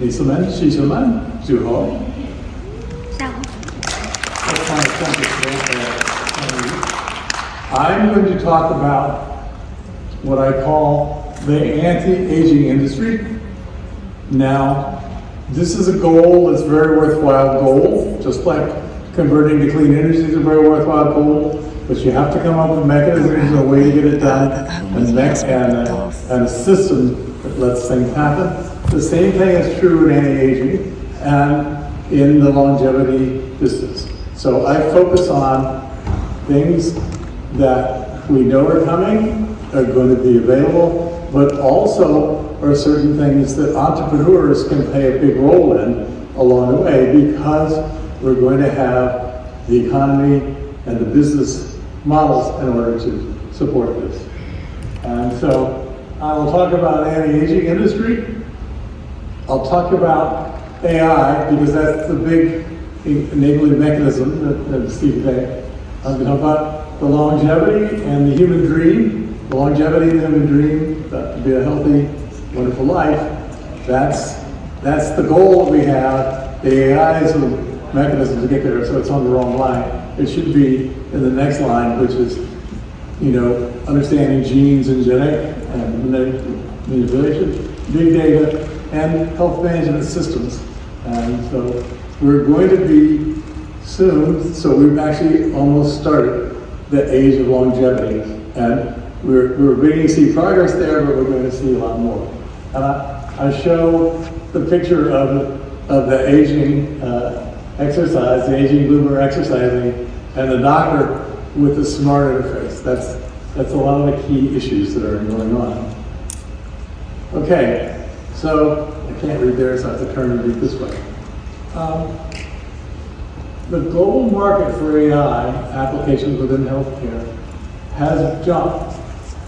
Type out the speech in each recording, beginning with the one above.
Nisselman, Shishelman, Juho. I'm going to talk about what I call the anti-aging industry. Now, this is a goal that's a very worthwhile goal, just like converting to clean energy is a very worthwhile goal, but you have to come up with mechanisms and a way to get it done, and a system that lets things happen. The same thing is true in anti-aging and in the longevity business. So I focus on things that we know are coming, are going to be available, but also are certain things that entrepreneurs can play a big role in along the way, because we're going to have the economy and the business models in order to support this. And so I will talk about anti-aging industry. I'll talk about AI because that's the big enabling mechanism that Steve said. I'm going to talk about the longevity and the human dream. The longevity and the human dream, to be a healthy, wonderful life. That's the goal that we have. The AI is the mechanism to get there, so it's on the wrong line. It should be in the next line, which is, understanding genes and genetic and manipulation, big data, and health management systems. And so we're going to be soon, so we've actually almost started the age of longevity. And we're beginning to see progress there, but we're going to see a lot more. And I show the picture of the aging exercise, the aging bloomer exercising, and the doctor with the smart interface. That's a lot of the key issues that are going on. Okay, so I can't read there, so I have to turn and read this way. The global market for AI applications within healthcare has jumped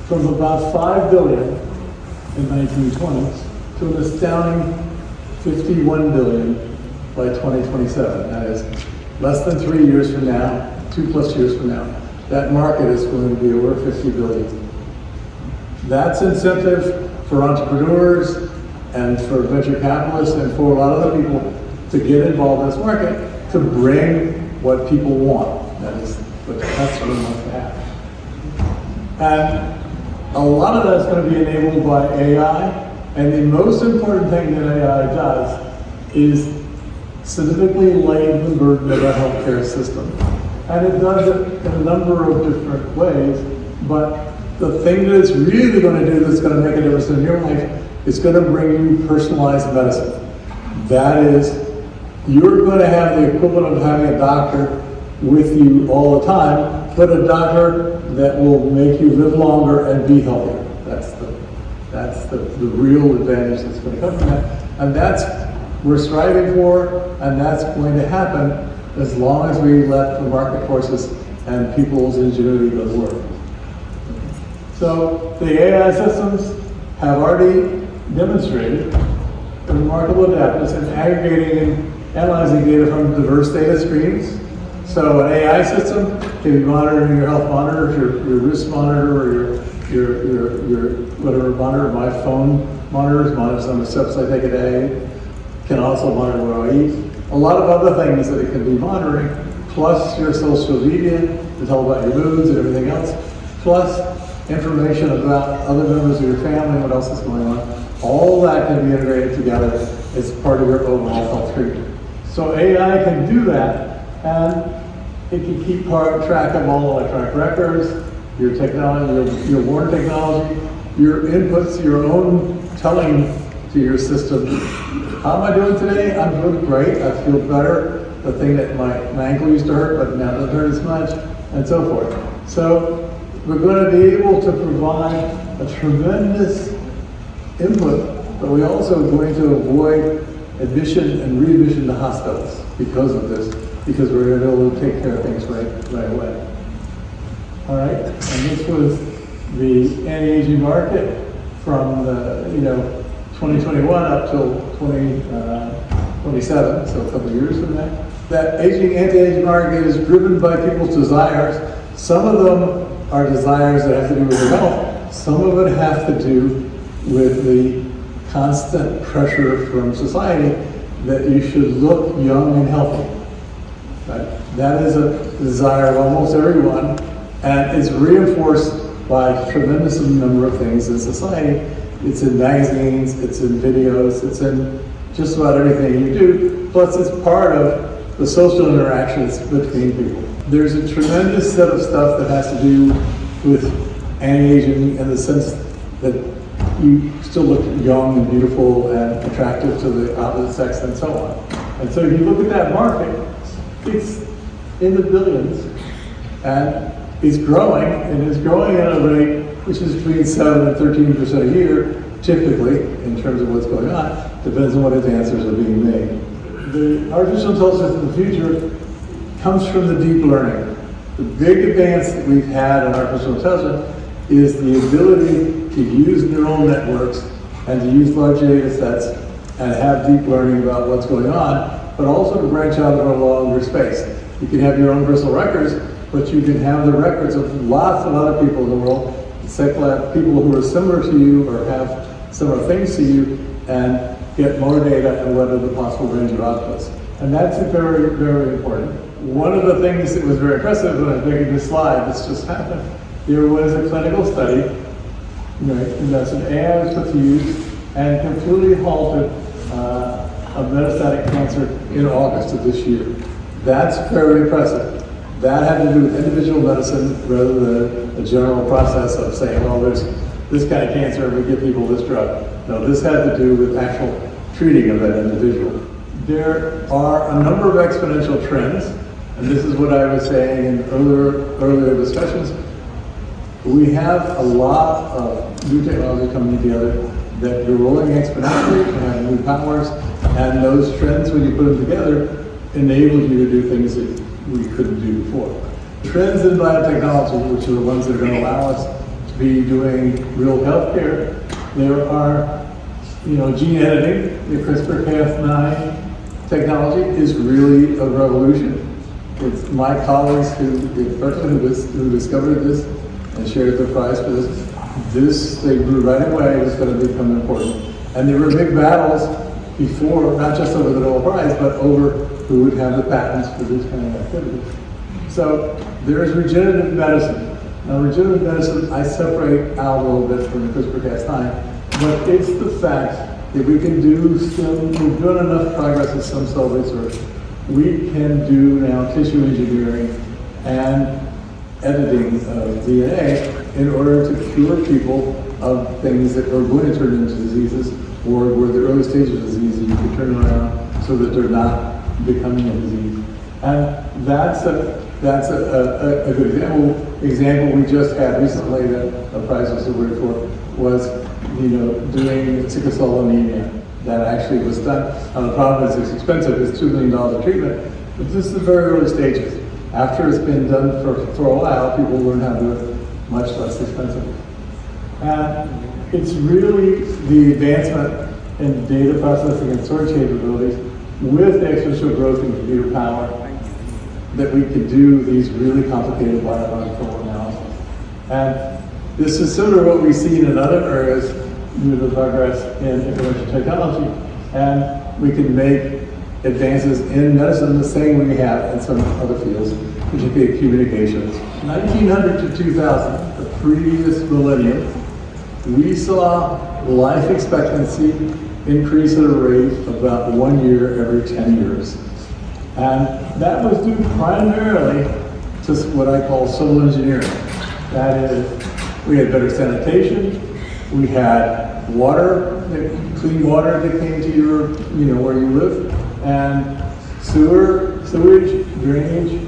from about 5 billion in 1920s to an astounding 51 billion by 2027. That is less than 3 years from now, 2+ years from now. That market is going to be over 50 billion. That's incentive for entrepreneurs and for venture capitalists and for a lot of other people to get involved in this market, to bring what people want. That is what the customer wants to have. And a lot of that is going to be enabled by AI. And the most important thing that AI does is significantly lighten the burden of our healthcare system. And it does it in a number of different ways, but the thing that it's really going to do that's going to make a difference in your life is going to bring you personalized medicine. That is, you're going to have the equivalent of having a doctor with you all the time, but a doctor that will make you live longer and be healthier. That's the real advantage that's going to come from that. And that's we're striving for, and that's going to happen as long as we let the market forces and people's ingenuity go to work. So the AI systems have already demonstrated a remarkable adaptability in aggregating and analyzing data from diverse data streams. So an AI system can be monitoring your health monitor, your wrist monitor, or your whatever monitor. My phone monitors how many steps I take a day. Can also monitor what I eat. A lot of other things that it can be monitoring, plus your social media to tell about your moods and everything else, plus information about other members of your family, what else is going on. All that can be integrated together as part of your overall health treatment. So AI can do that, and it can keep track of all electronic records, your technology, your worn technology, your inputs, your own telling to your system. How am I doing today? I'm doing great. I feel better. The thing that my ankle used to hurt, but now doesn't hurt as much, and so forth. So we're going to be able to provide a tremendous input, but we're also going to avoid admission and readmission to hospitals because of this, because we're going to be able to take care of things right away. All right, and this was the anti-aging market from the 2021 up till 2027, so a couple of years from now. That anti-aging market is driven by people's desires. Some of them are desires that have to do with their health. Some of it has to do with the constant pressure from society that you should look young and healthy. Right? That is a desire of almost everyone, and it's reinforced by a tremendous number of things in society. It's in magazines, it's in videos, it's in just about everything you do, plus it's part of the social interactions between people. There's a tremendous set of stuff that has to do with anti-aging in the sense that you still look young and beautiful and attractive to the opposite sex and so on. And so if you look at that market, it's in the billions, and it's growing, and it's growing at a rate which is between 7 and 13% a year, typically, in terms of what's going on. Depends on what advances are being made. The artificial intelligence in the future comes from the deep learning. The big advance that we've had in artificial intelligence is the ability to use neural networks and to use large data sets and have deep learning about what's going on, but also to branch out over a longer space. You can have your own personal records, but you can have the records of lots of other people in the world, people who are similar to you or have similar things to you, and get more data and what are the possible range of outputs. And that's very, very important. One of the things that was very impressive when I was making this slide, this just happened, there was a clinical study, right, and that's an AI was put to use and completely halted of metastatic cancer in August of this year. That's very impressive. That had to do with individual medicine rather than a general process of saying, well, there's this kind of cancer and we give people this drug. No, this had to do with actual treating of that individual. There are a number of exponential trends, and this is what I was saying in earlier discussions. We have a lot of new technology coming together that are rolling exponentially and have new powers, and those trends, when you put them together, enable you to do things that we couldn't do before. Trends in biotechnology, which are the ones that are going to allow us to be doing real healthcare, there are, gene editing. The CRISPR-Cas9 technology is really a revolution. It's my colleagues who discovered this and shared the prize for this. They knew right away was going to become important. And there were big battles before, not just over the Nobel Prize, but over who would have the patents for this kind of activity. So there's regenerative medicine. Now regenerative medicine, I separate out a little bit from the CRISPR-Cas9, but it's the fact that we can do we've done enough progress in stem cell research. We can do now tissue engineering and editing of DNA in order to cure people of things that are going to turn into diseases, or were the early stages of disease that you can turn around so that they're not becoming a disease. And that's a good example we just had recently that a prize was awarded for was doing sickle cell anemia. That actually was done. Now the problem is it's expensive, it's $2 million treatment, but this is the very early stages. After it's been done for a while, people learn how to do it much less expensively. And it's really the advancement in data processing and storage capabilities with the exponential growth in computer power that we could do these really complicated biological analysis. And this is similar to what we've seen in other areas due to the progress in information technology, and we can make advances in medicine the same we have in some other fields, particularly communications. 1900 to 2000, the previous millennium, we saw life expectancy increase at a rate of about 1 year every 10 years. And that was due primarily to what I call civil engineering. That is, we had better sanitation, we had water, clean water that came to your, where you live, and sewage, drainage.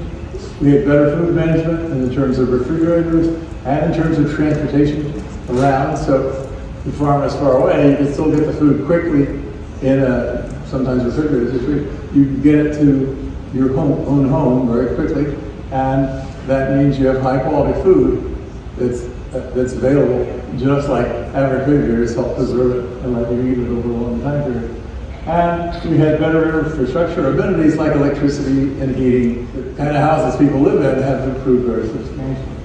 We had better food management in terms of refrigerators and in terms of transportation around. So if you farm as far away, you can still get the food quickly in sometimes refrigerators. You can get it to your own home very quickly, and that means you have high quality food that's available, just like having refrigerators help preserve it and let you eat it over a long time period. And we had better infrastructure amenities like electricity and heating. The kind of houses people live in have improved very substantially.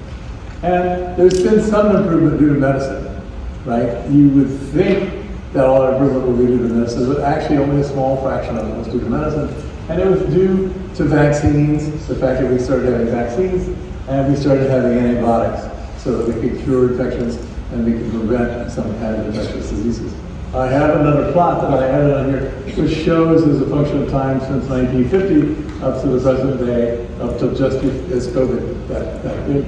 And there's been some improvement due to medicine, right? You would think that all our improvement will be due to medicine, but actually only a small fraction of it was due to medicine. And it was due to vaccines, the fact that we started having vaccines, and we started having antibiotics so that we could cure infections and we could prevent some kind of infectious diseases. I have another plot that I added on here, which shows as a function of time since 1950 up to the present day, up to just as COVID that big,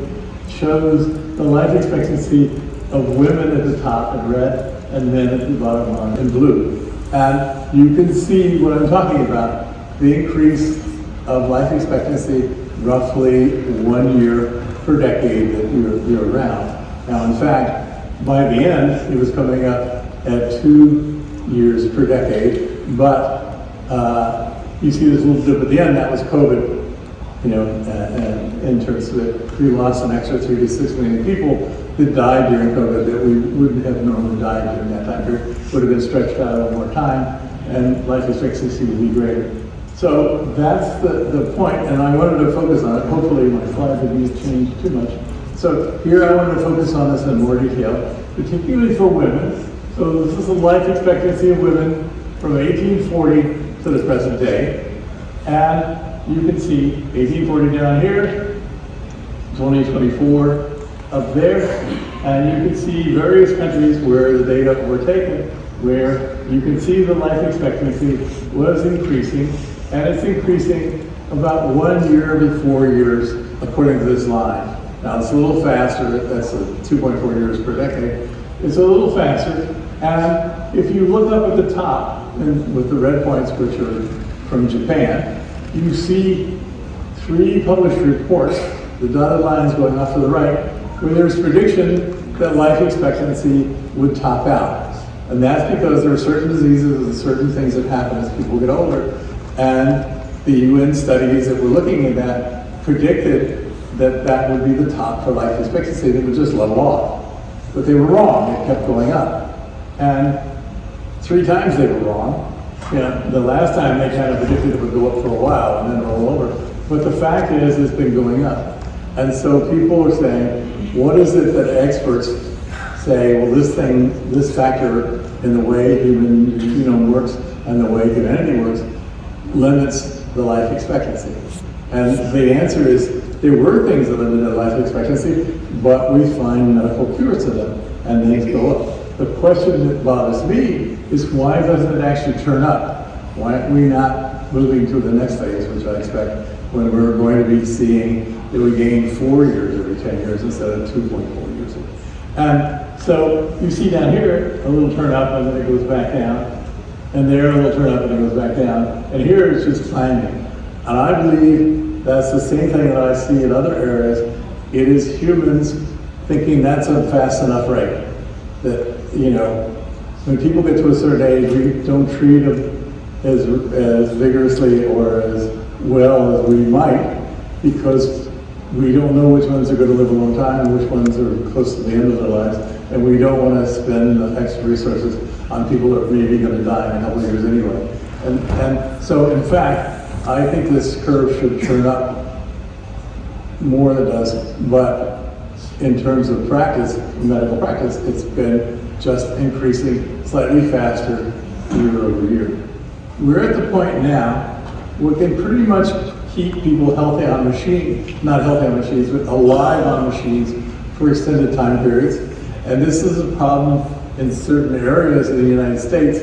shows the life expectancy of women at the top in red and men at the bottom line in blue. And you can see what I'm talking about, the increase of life expectancy, roughly 1 year per decade that you're around. Now, in fact, by the end, it was coming up at 2 years per decade, but you see this little dip at the end, that was COVID, and in terms of it, we lost an extra 3 to 6 million people that died during COVID that we wouldn't have normally died during that time period, would have been stretched out over more time, and life expectancy would be greater. So that's the point, and I wanted to focus on it. Hopefully my slides didn't change too much. So here I wanted to focus on this in more detail, particularly for women. So this is the life expectancy of women from 1840 to the present day. And you can see 1840 down here, 2024 up there, and you can see various countries where the data were taken, where you can see the life expectancy was increasing, and it's increasing about 1 year every 4 years, according to this line. Now it's a little faster, that's 2.4 years per decade. It's a little faster, and if you look up at the top, and with the red points, which are from Japan, you see 3 published reports, the dotted lines going off to the right, where there's prediction that life expectancy would top out. And that's because there are certain diseases and certain things that happen as people get older. And the UN studies that were looking at that predicted that that would be the top for life expectancy, that would just level off. But they were wrong, it kept going up. And 3 times they were wrong. The last time they kind of predicted it would go up for a while and then roll over. But the fact is, it's been going up. And so people are saying, what is it that experts say, well, this factor in the way human genome works and the way humanity works limits the life expectancy? And the answer is, there were things that limited life expectancy, but we find medical cures to them, and things go up. The question that bothers me is, why doesn't it actually turn up? Why aren't we not moving to the next phase, which I expect, when we're going to be seeing that we gain 4 years every 10 years instead of 2.4 years. And so you see down here a little turn up and then it goes back down, and there a little turn up and it goes back down, and here it's just climbing. And I believe that's the same thing that I see in other areas. It is humans thinking that's a fast enough rate. That, when people get to a certain age, we don't treat them as vigorously or as well as we might, because we don't know which ones are going to live a long time and which ones are close to the end of their lives, and we don't want to spend the extra resources on people that are maybe going to die in a couple of years anyway. And so, in fact, I think this curve should turn up more than it does, but in terms of practice, medical practice, it's been just increasing slightly faster year over year. We're at the point now where we can pretty much keep people healthy on machines, not healthy on machines, but alive on machines for extended time periods. And this is a problem in certain areas of the United States,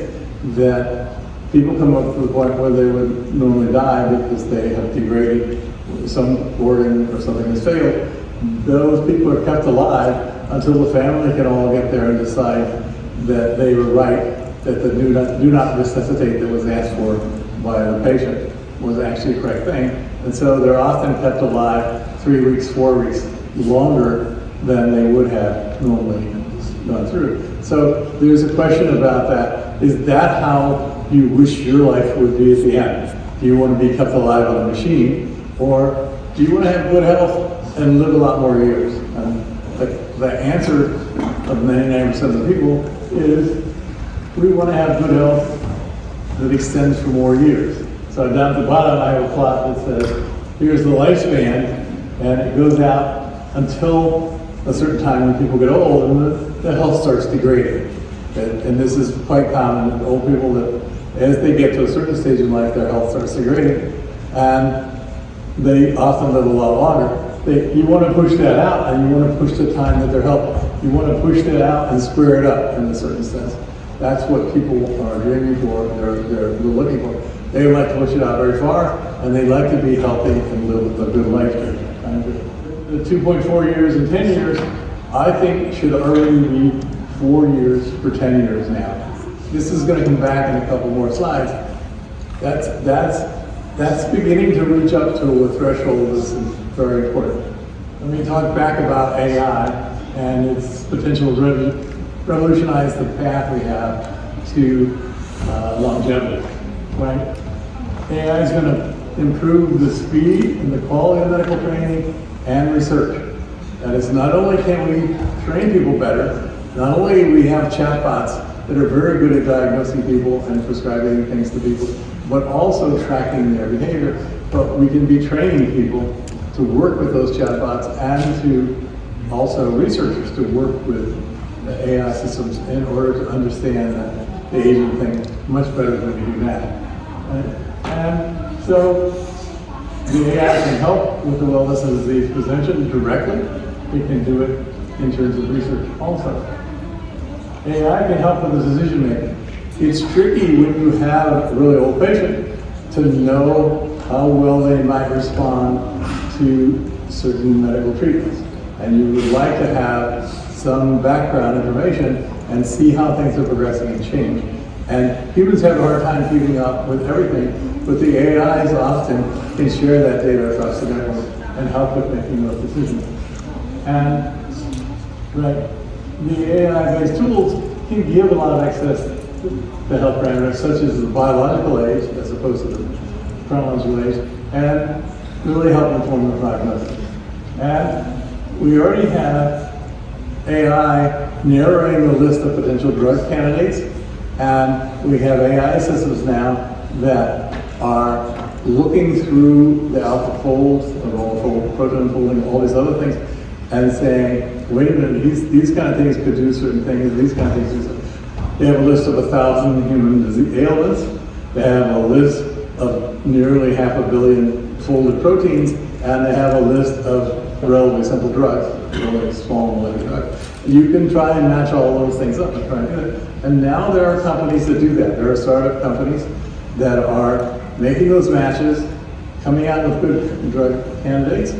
that people come up to the point where they would normally die because they have degraded, some organ or something has failed. Those people are kept alive until the family can all get there and decide that they were right, that the do not resuscitate that was asked for by the patient was actually the correct thing. And so they're often kept alive 3 weeks, 4 weeks longer than they would have normally gone through. So there's a question about that. Is that how you wish your life would be at the end? Do you want to be kept alive on a machine, or do you want to have good health and live a lot more years? And the answer of 99% of the people is we want to have good health that extends for more years. So down at the bottom, I have a plot that says, here's the lifespan, and it goes out until a certain time when people get old and the health starts degrading. And this is quite common in old people that as they get to a certain stage in life, their health starts degrading, and they often live a lot longer. You want to push that out, and you want to push the time that they're healthy. You want to push that out and square it up in a certain sense. That's what people are dreaming for, they're looking for. They like to push it out very far, and they like to be healthy and live a good life. The 2.4 years and 10 years, I think should already be 4 years for 10 years now. This is going to come back in a couple more slides. That's beginning to reach up to a threshold that's very important. Let me talk back about AI and its potential to revolutionize the path we have to longevity, right? AI is going to improve the speed and the quality of medical training and research. That is, not only can we train people better, not only we have chatbots that are very good at diagnosing people and prescribing things to people, but also tracking their behavior, but we can be training people to work with those chatbots and to also researchers to work with the AI systems in order to understand the aging thing much better than we do now. And so the AI can help with the wellness and disease prevention directly. It can do it in terms of research also. AI can help with the decision making. It's tricky when you have a really old patient to know how well they might respond to certain medical treatments. And you would like to have some background information and see how things are progressing and changing. And humans have a hard time keeping up with everything, but the AIs often can share that data across the network and help with making those decisions. And right, the AI-based tools can give a lot of access to health parameters, such as the biological age, as opposed to the chronological age, and really help inform the prognosis. And we already have AI narrowing the list of potential drug candidates, and we have AI systems now that are looking through the alpha folds, the fold, protein folding, all these other things, and saying, wait a minute, these kind of things could do certain things, these kind of things do certain things. They have a list of 1,000 human disease ailments. They have a list of nearly 500 million folded proteins, and they have a list of relatively simple drugs, really small molecular drugs. You can try and match all those things up and try and do it. And now there are companies that do that. There are startup companies that are making those matches, coming out with good drug candidates,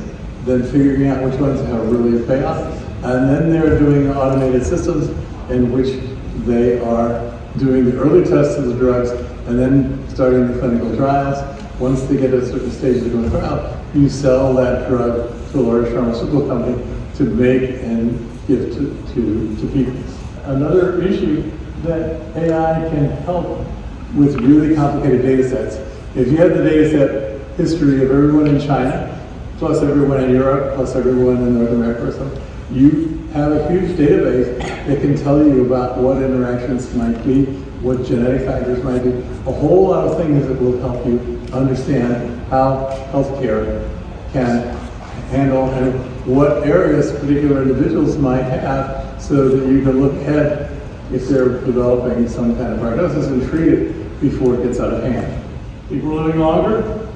then figuring out which ones have really a payoff. And then they're doing automated systems in which they are doing the early tests of the drugs and then starting the clinical trials. Once they get to a certain stage of the clinical trial, you sell that drug to a large pharmaceutical company to make and give to people. Another issue that AI can help with really complicated data sets. If you have the data set history of everyone in China, plus everyone in Europe, plus everyone in North America or something, you have a huge database that can tell you about what interactions might be, what genetic factors might be, a whole lot of things that will help you understand how healthcare can handle and what areas particular individuals might have so that you can look ahead if they're developing some kind of prognosis and treat it before it gets out of hand. People are living longer,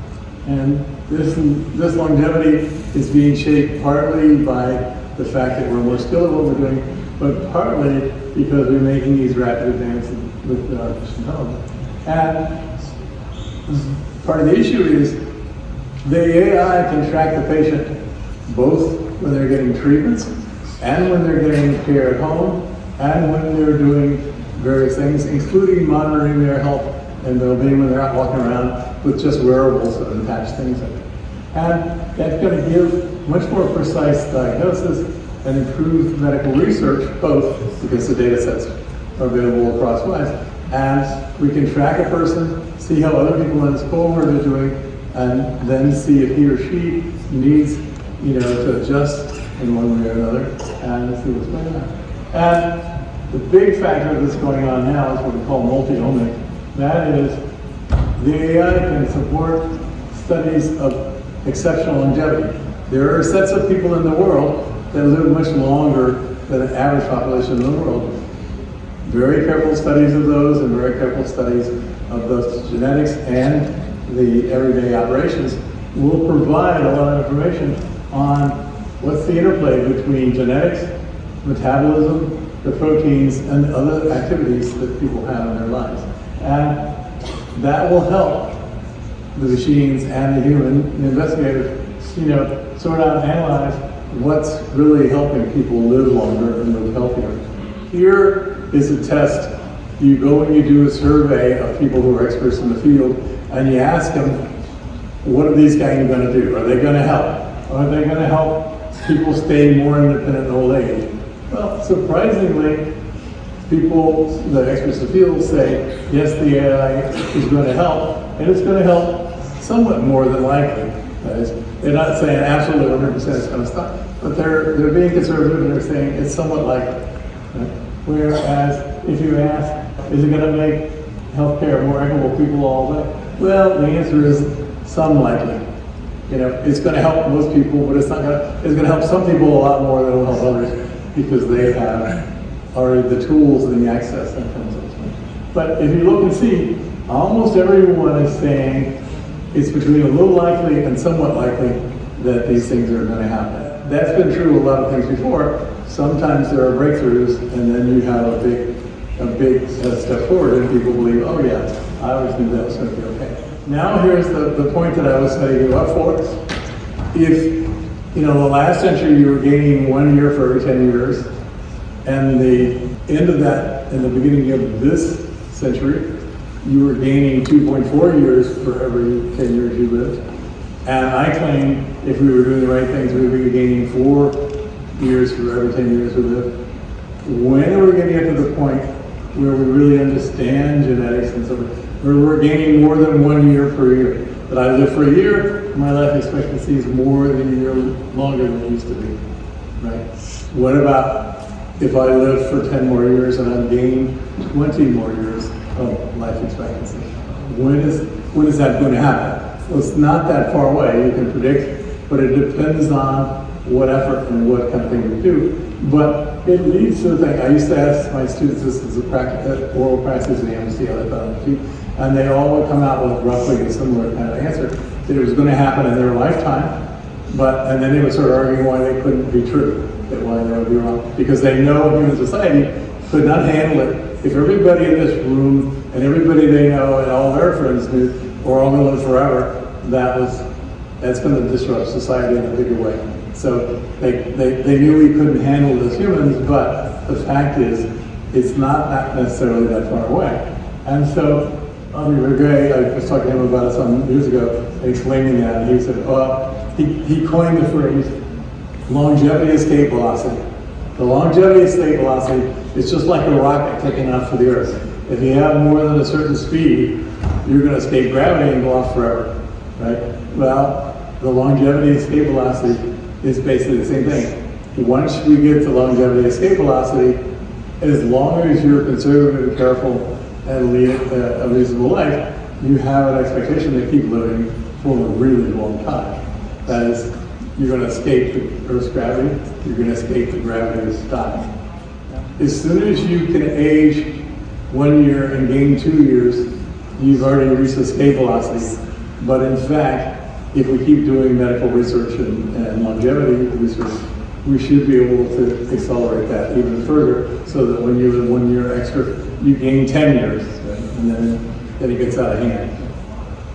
and this longevity is being shaped partly by the fact that we're more skilled at what we're doing, but partly because we're making these rapid advances with artificial intelligence. And part of the issue is the AI can track the patient both when they're getting treatments and when they're getting care at home and when they're doing various things, including monitoring their health and well-being when they're out walking around with just wearables that attach things in it. And that's going to give much more precise diagnosis and improved medical research, both because the data sets are available across wise, and we can track a person, see how other people in his cohort are doing, and then see if he or she needs, to adjust in one way or another, and see what's going on. And the big factor that's going on now is what we call multi-omic. That is, the AI can support studies of exceptional longevity. There are sets of people in the world that live much longer than the average population in the world. Very careful studies of those and very careful studies of both genetics and the everyday operations will provide a lot of information on what's the interplay between genetics, metabolism, the proteins, and other activities that people have in their lives. And that will help the machines and the human, the investigator, sort out and analyze what's really helping people live longer and live healthier. Here is a test. You go and you do a survey of people who are experts in the field, and you ask them, what are these guys going to do? Are they going to help? Are they going to help people stay more independent in old age? Well, surprisingly, people, the experts in the field say, yes, the AI is going to help, and it's going to help somewhat more than likely. That is, they're not saying absolutely 100% it's going to stop, but they're being conservative and they're saying it's somewhat likely. Right? Whereas if you ask, is it going to make healthcare more equitable for people all day? Well, the answer is some likely. It's going to help most people, but it's going to help some people a lot more than it will help others because they have already the tools and the access and things like that. But if you look and see, almost everyone is saying it's between a little likely and somewhat likely that these things are going to happen. That's been true of a lot of things before. Sometimes there are breakthroughs, and then you have a big step forward, and people believe, oh yeah, I always knew that was going to be okay. Now here's the point that I was setting you up for. If, the last century you were gaining 1 year for every 10 years, and the end of that, in the beginning of this century, you were gaining 2.4 years for every 10 years you lived. And I claim if we were doing the right things, we would be gaining 4 years for every 10 years we lived. When are we going to get to the point where we really understand genetics and so forth, where we're gaining more than 1 year per year? But I live for a year, my life expectancy is more than a year longer than it used to be, right? What about if I live for 10 more years and I'm gaining 20 more years of life expectancy? When is that going to happen? Well, it's not that far away, you can predict, but it depends on what effort and what kind of thing we do. But it leads to the thing, I used to ask my students this as a oral practice exam to see how they thought it would be, and they all would come out with roughly a similar kind of answer, that it was going to happen in their lifetime, and then they would start arguing why they couldn't be true, that why they would be wrong, because they know human society could not handle it. If everybody in this room and everybody they know and all their friends knew were all going to live forever, that's going to disrupt society in a bigger way. So they knew we couldn't handle it as humans, but the fact is, it's not that necessarily that far away. And so, Gray, I was talking to him about it some years ago, explaining that, and he said, he coined the phrase longevity escape velocity. The longevity escape velocity is just like a rocket taking off for the Earth. If you have more than a certain speed, you're going to escape gravity and go off forever, right? Well, the longevity escape velocity is basically the same thing. Once we get to longevity escape velocity, as long as you're conservative and careful and lead a reasonable life, you have an expectation to keep living for a really long time. That is, you're going to escape the Earth's gravity, you're going to escape the gravity of time. As soon as you can age 1 year and gain 2 years, you've already reached escape velocity. But in fact, if we keep doing medical research and longevity research, we should be able to accelerate that even further, so that when you live 1 year extra, you gain 10 years, right? And then it gets out of hand.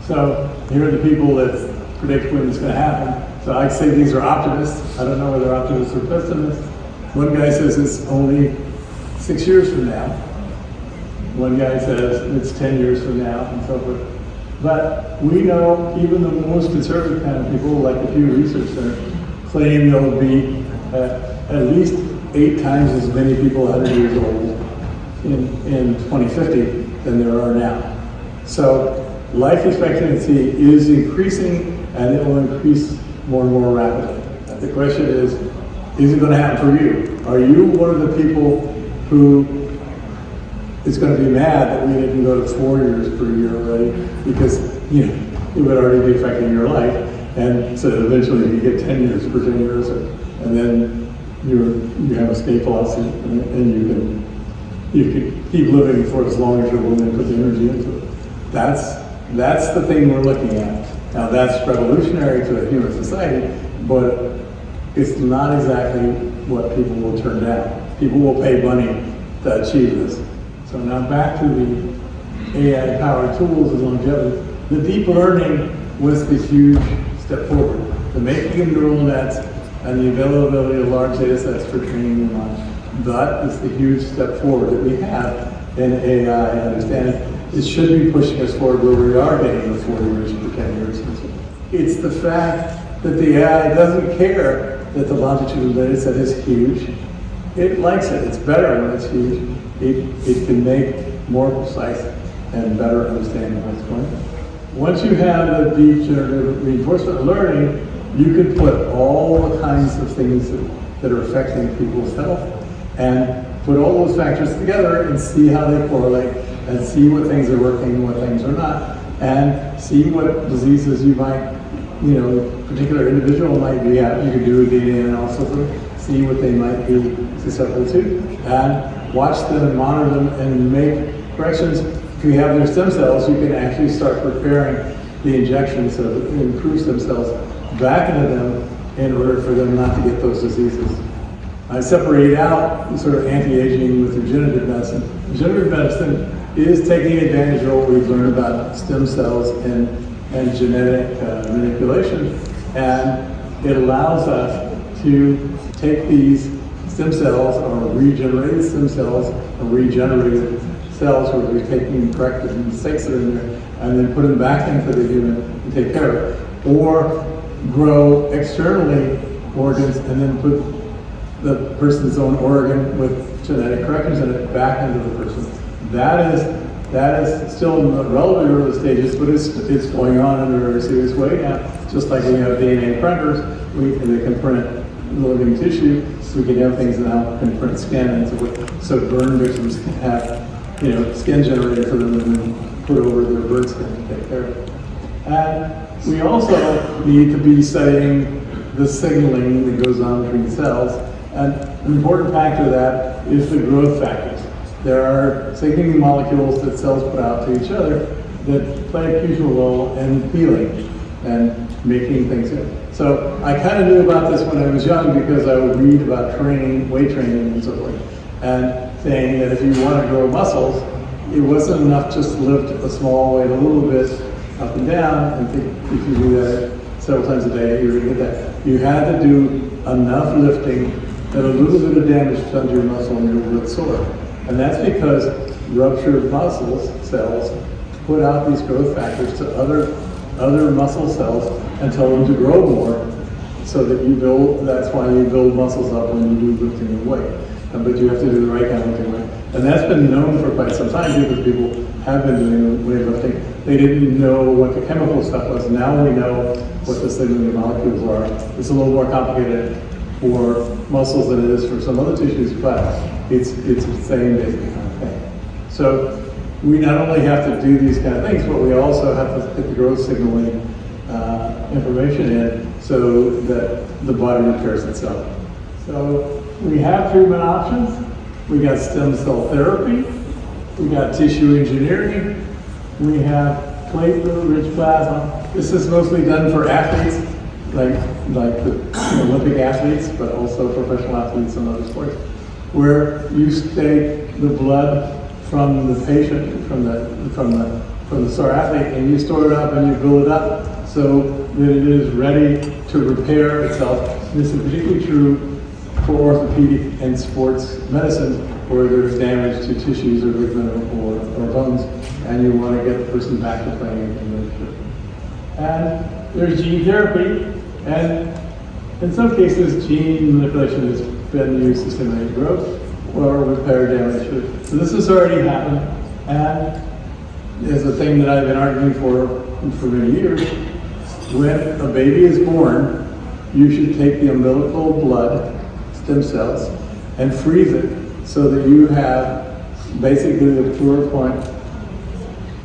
So here are the people that predict when it's going to happen. So I'd say these are optimists. I don't know whether they're optimists or pessimists. One guy says it's only 6 years from now. One guy says it's 10 years from now, and so forth. But we know even the most conservative kind of people, like the Pew Research Center, claim there will be at least 8 times as many people 100 years old in 2050 than there are now. So life expectancy is increasing, and it will increase more and more rapidly. The question is it going to happen for you? Are you one of the people who is going to be mad that we didn't go to 4 years per year already, because it would already be affecting your life, and so eventually you get 10 years per 10 years, and then you have escape velocity, and you can you could keep living for as long as you're willing to put the energy into it. That's the thing we're looking at. Now that's revolutionary to a human society, but it's not exactly what people will turn down. People will pay money to achieve this. So now back to the AI-powered tools and longevity. The deep learning was the huge step forward. The making of neural nets and the availability of large data sets for training them on. That is the huge step forward that we have in AI understanding. It should be pushing us forward where we are getting the 40 years per 10 years. It's the fact that the AI doesn't care that the longitudinal data set is huge. It likes it. It's better when it's huge. It can make more precise and better understanding of what's going on. Once you have the deep generative reinforcement learning, you can put all the kinds of things that are affecting people's health and put all those factors together and see how they correlate and see what things are working and what things are not, and see what diseases you might, a particular individual might be at. You could do a DNA analysis and see what they might be susceptible to, and watch them and monitor them and make corrections. If you have their stem cells, you can actually start preparing the injections of improved stem cells back into them in order for them not to get those diseases. I separate out sort of anti-aging with regenerative medicine. Regenerative medicine is taking advantage of what we've learned about stem cells and genetic manipulation, and it allows us to take these stem cells or regenerated stem cells or regenerated cells where we've taken corrected mistakes that are in there and then put them back into the human and take care of it. Or grow externally organs and then put the person's own organ with genetic corrections in it back into the person. That is still in the relatively early stages, but it's going on in a very serious way now. Just like we have DNA printers, they can print living tissue, so we can have things that now can print skin, and so burn victims can have skin generated for them and then put over their bird skin and take care of it. And we also need to be studying the signaling that goes on between cells, and an important factor of that is the growth factors. There are signaling molecules that cells put out to each other that play a crucial role in healing and making things good. So I kind of knew about this when I was young because I would read about training, weight training and so forth, and saying that if you want to grow muscles, it wasn't enough just to lift a small weight a little bit up and down and think if you do that several times a day, you're going to get that. You had to do enough lifting that a little bit of damage was done to your muscle and you would get sore. And that's because ruptured muscle cells put out these growth factors to other muscle cells and tell them to grow more, so that you build. That's why you build muscles up when you do lifting and weight. But you have to do the right kind of lifting weight. And that's been known for quite some time because people have been doing weightlifting. They didn't know what the chemical stuff was. Now we know what the signaling molecules are. It's a little more complicated for muscles than it is for some other tissues, but it's the same basic kind of thing. So we not only have to do these kind of things, but we also have to put the growth signaling information in so that the body repairs itself. So we have treatment options. We got stem cell therapy. We got tissue engineering. We have platelet-rich plasma. This is mostly done for athletes, like the Olympic athletes, but also professional athletes in other sports, where you take the blood from the patient, from the star athlete, and you store it up and you build it up so that it is ready to repair itself. This is particularly true for orthopedic and sports medicine, where there's damage to tissues or ligament or bones, and you want to get the person back to playing again. And there's gene therapy, and in some cases, gene manipulation has been used to stimulate growth or repair damage. So this has already happened, and is a thing that I've been arguing for many years. When a baby is born, you should take the umbilical blood stem cells and freeze it so that you have basically the pluripotent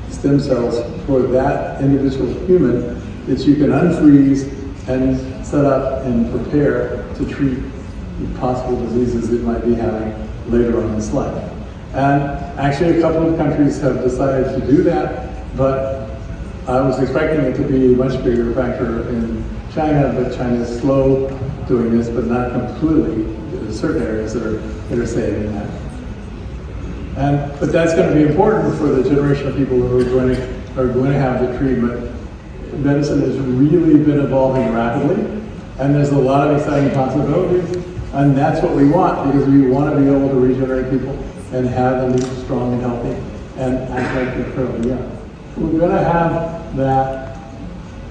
stem cells for that individual human that you can unfreeze and set up and prepare to treat the possible diseases it might be having later on in its life. And actually a couple of countries have decided to do that, but I was expecting it to be a much bigger factor in China, but China is slow doing this, but not completely. There's certain areas that are saying that. But that's going to be important for the generation of people who are going to have the treatment. Medicine has really been evolving rapidly, and there's a lot of exciting possibilities, and that's what we want, because we want to be able to regenerate people and have them be strong and healthy and act like they're incredibly young. We're going to have that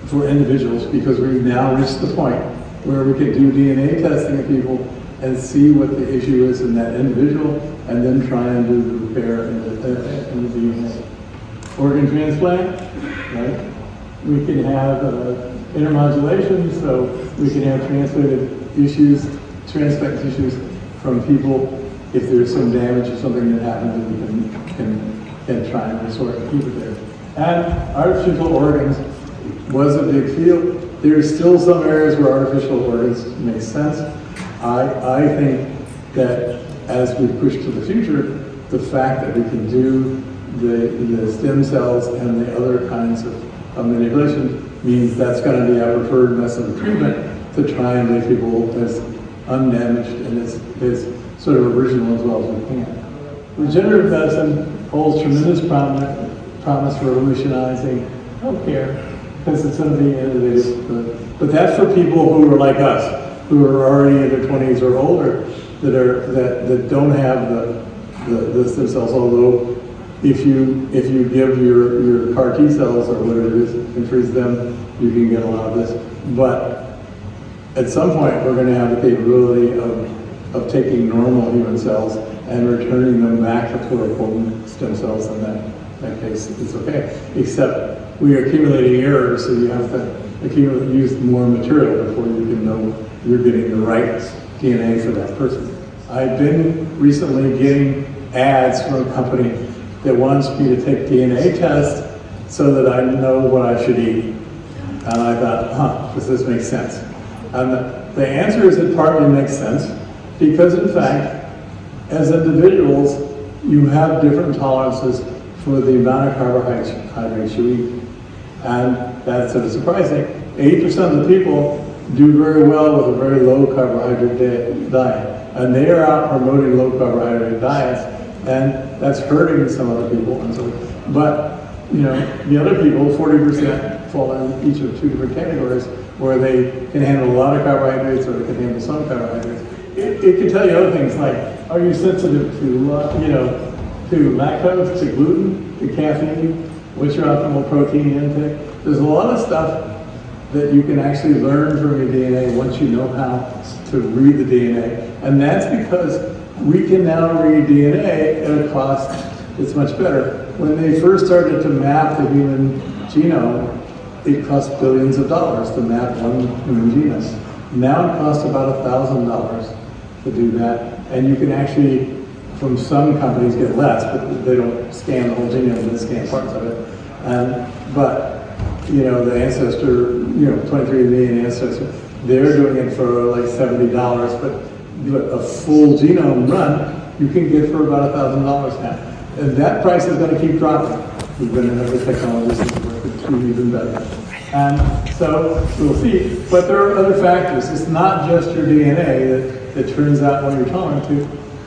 for individuals because we've now reached the point where we can do DNA testing of people and see what the issue is in that individual, and then try and do the repair in the DNA. Organ transplant, right? We can have intermodulation, so we can have transplant tissues from people. If there's some damage or something that happens, we can try and restore it and keep it there. And artificial organs was a big field. There's still some areas where artificial organs make sense. I think that as we push to the future, the fact that we can do the stem cells and the other kinds of manipulation means that's going to be our preferred method of treatment to try and make people as undamaged and as sort of original as well as we can. Regenerative medicine holds tremendous promise for revolutionizing healthcare because it's going to be innovative. But that's for people who are like us, who are already in their 20s or older, that don't have the stem cells. Although if you give your CAR T cells or whatever it is and freeze them, you can get a lot of this. But at some point, we're going to have the capability of taking normal human cells and returning them back to pluripotent stem cells. In that case, it's okay. Except we are accumulating errors, so you have to use more material before you can know you're getting the right DNA for that person. I've been recently getting ads from a company that wants me to take DNA tests so that I know what I should eat. And I thought, does this make sense? And the answer is it partly makes sense because, in fact, as individuals, you have different tolerances for the amount of carbohydrates you eat. And that's sort of surprising. 80% of the people do very well with a very low carbohydrate diet. And they are out promoting low carbohydrate diets, and that's hurting some other people. And so, but the other people, 40%, fall in each of two different categories where they can handle a lot of carbohydrates or they can handle some carbohydrates. It can tell you other things like, are you sensitive to lactose, to gluten, to caffeine? What's your optimal protein intake? There's a lot of stuff that you can actually learn from your DNA once you know how to read the DNA. And that's because we can now read DNA at a cost that's much better. When they first started to map the human genome, it cost billions of dollars to map one human genome. Now it costs about $1,000 to do that. And you can actually, from some companies, get less, but they don't scan the whole genome, they scan parts of it. But the Ancestor, 23andMe and Ancestor, they're doing it for like $70, but a full genome run, you can get for about $1,000 now. And that price is going to keep dropping. We're going to have the technologies that work it to even better. And so we'll see. But there are other factors. It's not just your DNA that turns out what you're tolerant to.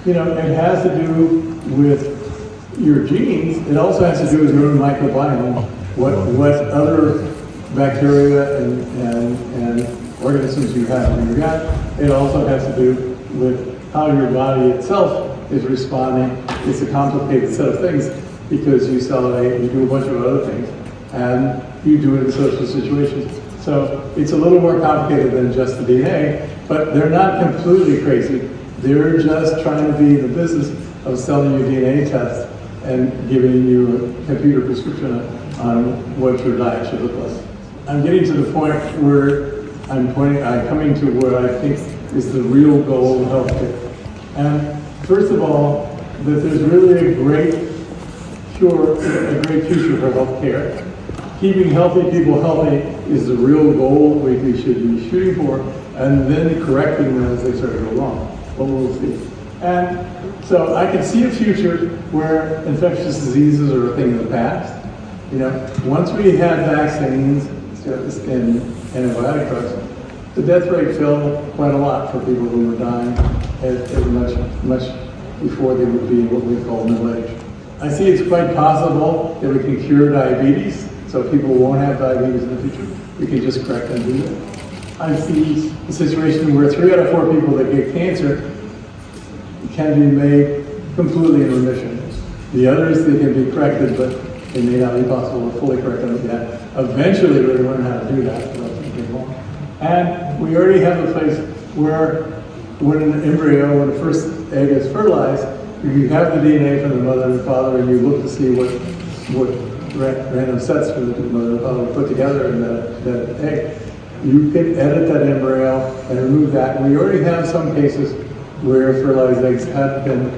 It has to do with your genes. It also has to do with your own microbiome. What other bacteria and organisms you have in your gut. It also has to do with how your body itself is responding. It's a complicated set of things because you cellulate, you do a bunch of other things, and you do it in social situations. So it's a little more complicated than just the DNA, but they're not completely crazy. They're just trying to be in the business of selling you DNA tests and giving you a computer prescription on what your diet should look like. I'm getting to the point where I'm coming to what I think is the real goal of healthcare. And first of all, that there's really a great future for healthcare. Keeping healthy people healthy is the real goal we should be shooting for, and then correcting them as they start to go wrong. But we'll see. And so I can see a future where infectious diseases are a thing of the past. You know, once we had vaccines and antibiotic drugs, the death rate fell quite a lot for people who were dying at much before they would be what we call middle-aged. I see it's quite possible that we can cure diabetes, so people won't have diabetes in the future. We can just correct and do it. I see a situation where 3 out of 4 people that get cancer can be made completely in remission. The others, they can be corrected, but it may not be possible to fully correct them yet. Eventually, we're going to learn how to do that. And we already have a place where when an embryo, when the first egg is fertilized, you have the DNA from the mother and father, and you look to see what random sets from the mother and father put together in that egg. You can edit that embryo and remove that. And we already have some cases where fertilized eggs have been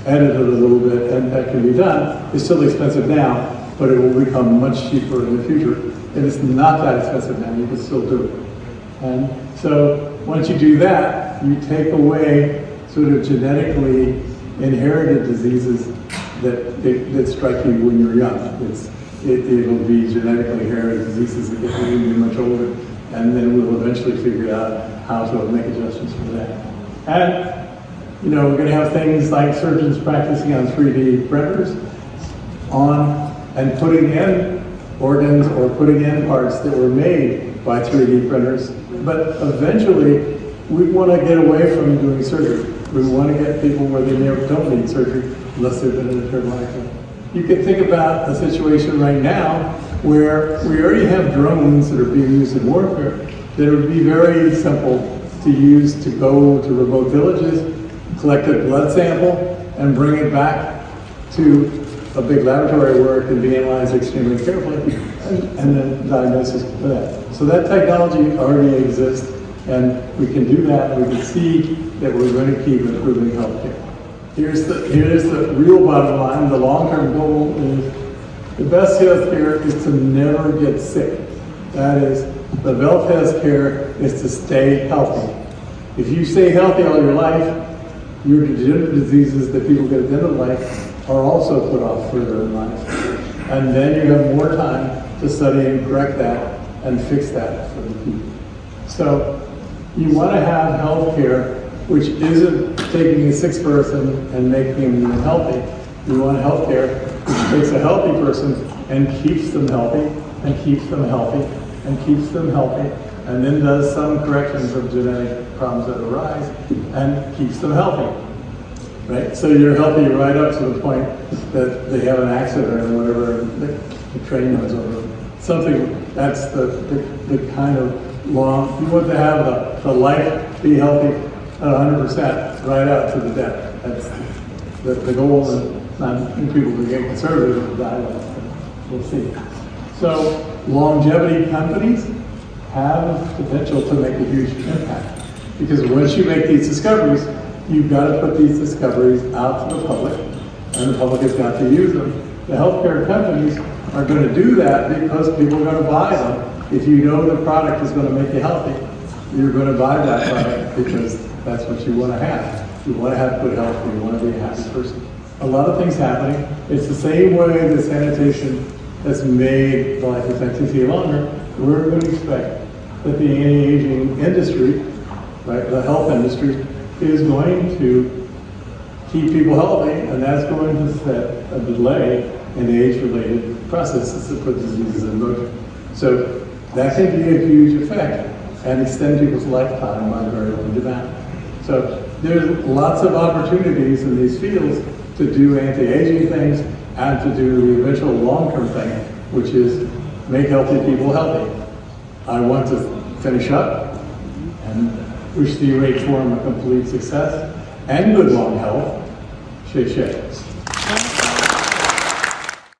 edited a little bit, and that can be done. It's still expensive now, but it will become much cheaper in the future. And it's not that expensive now, you can still do it. And so once you do that, you take away sort of genetically inherited diseases that strike you when you're young. It'll be genetically inherited diseases that get you when you're much older, and then we'll eventually figure out how to make adjustments for that. And you know, we're going to have things like surgeons practicing on 3D printers and putting in organs or putting in parts that were made by 3D printers. But eventually, we want to get away from doing surgery. We want to get people where they don't need surgery unless they've been in a terrible accident. You can think about a situation right now where we already have drones that are being used in warfare that would be very simple to use to go to remote villages, collect a blood sample, and bring it back to a big laboratory where it can be analyzed extremely carefully, and then diagnosis for that. So that technology already exists, and we can do that. We can see that we're going to keep improving healthcare. Here's the real bottom line. The long-term goal is the best healthcare is to never get sick. That is, the best healthcare is to stay healthy. If you stay healthy all your life, your degenerative diseases that people get at the end of life are also put off further in life. And then you have more time to study and correct that and fix that for the people. So you want to have health care which isn't taking a sick person and making them healthy. You want health care which takes a healthy person and keeps them healthy and keeps them healthy and keeps them healthy, and then does some corrections of genetic problems that arise and keeps them healthy. Right? So you're healthy right up to the point that they have an accident or whatever, the train runs over them. Something that's the kind of long, you want to have the life be healthy at 100% right out to the death. That's the goal, and not people who get conservative and die less. We'll see. So longevity companies have potential to make a huge impact, because once you make these discoveries, you've got to put these discoveries out to the public, and the public has got to use them. The healthcare companies are going to do that because people are going to buy them. If you know the product is going to make you healthy, you're going to buy that product because that's what you want to have. You want to have good health, you want to be a happy person. A lot of things happening. It's the same way that sanitation has made life expectancy longer. We're going to expect that the anti-aging industry, right, the health industry, is going to keep people healthy, and that's going to set a delay in age-related processes that put diseases in motion. So that can be a huge effect and extend people's lifetime by very limited amount. So there's lots of opportunities in these fields to do anti-aging things and to do the eventual long-term thing, which is make healthy people healthy. I want to finish up and wish the UH Forum a complete success and good long health. Shay Shay.